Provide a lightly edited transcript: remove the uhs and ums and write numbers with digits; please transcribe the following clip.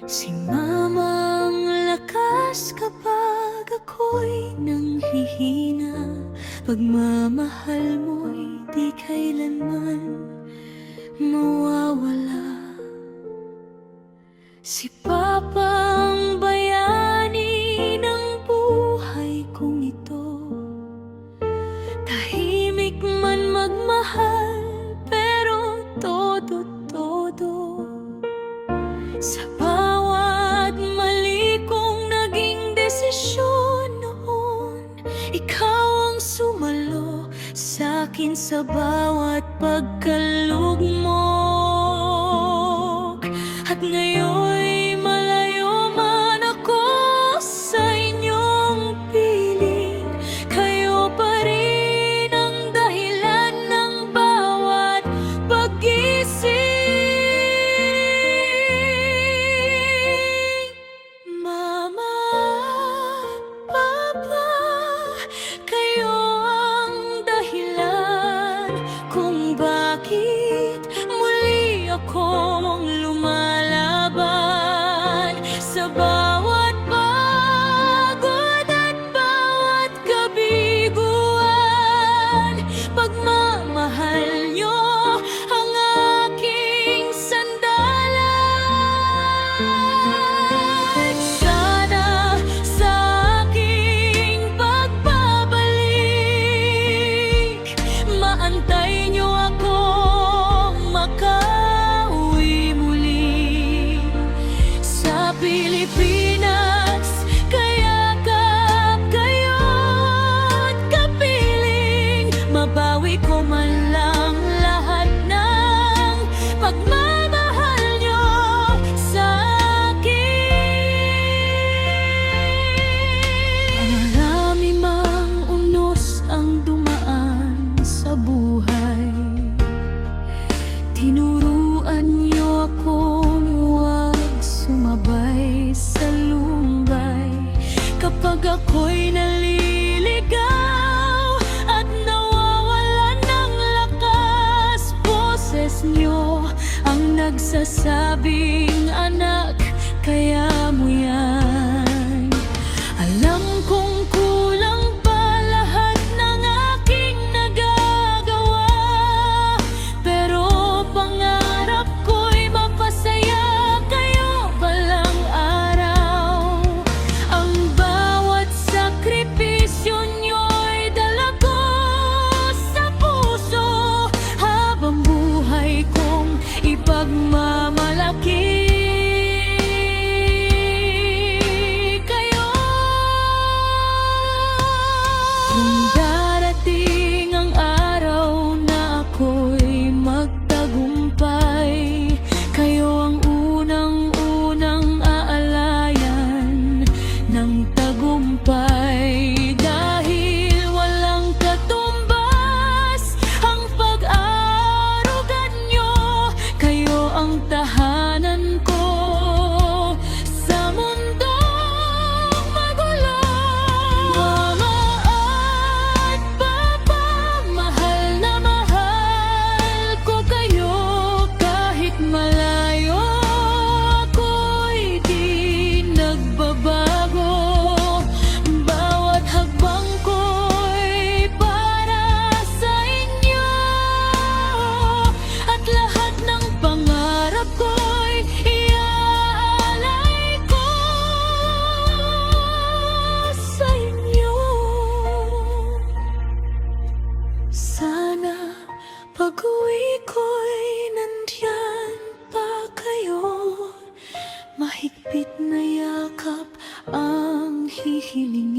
Si Mama ang lakas kapag ako'y nanghihina. Pagmamahal mo'y di kailanman mawawala. Si Papa ang bayani ng buhay kong ito. Tahimik man magmahal, pero todo-todo. Sa bawat mali kong naging desisyon noon, ikaw ang sumalo sa'kin sa bawat pagkalugmok. At ngayon'y malayo man ako sa inyong piling, kayo pa rin ang dahilan ng bawat pag-isip. Mama at Papa, kayo ang dahilan kung bakit muli akong lumalaban. Sa bawat pagod at bawat kabiguan, pagmamahal nyo ang aking sandalan. Sana sa aking pagbabalik, maantay nyo akong makauwi muli sa Pilipinas. Kayakap kayo't kapiling, mabawi ko man lang lahat ng pagmamahal nyo sa akin. Marami mang unos ang dumaan sa buhay, tinuruan niyo akong huwag sumabay sa lumbay. Kapag ako'y naliligaw at nawawalan ng lakas, boses niyo ang nagsasabing, anak, kaya mo yan. Alam kong kulang pa lahat ng aking nagagawa, pero pangarap ko'y mapasaya kayo balang araw. Ang bawat sakripisyo nyo'y dala ko sa puso, habang buhay kong ipagmamalaki kayo. Kung darating ang araw na ako'y magtagumpay, kayo ang unang-unang aalayan ng tagumpay. Dahil walang katumbas ang pag-aaruga nyo, kayo ang tahanan ko sa mundong magulo. Mama at Papa, mahal na mahal ko kayo. Kahit malayo ako'y di nagbabago. Bawat hakbang ko'y para sa inyo, at lahat ng pangarap ko'y iaalay ko sa inyo. Sana pag-uwi ko'y nandiyan pa kayo, mahigpit na yakap ang hihilingin.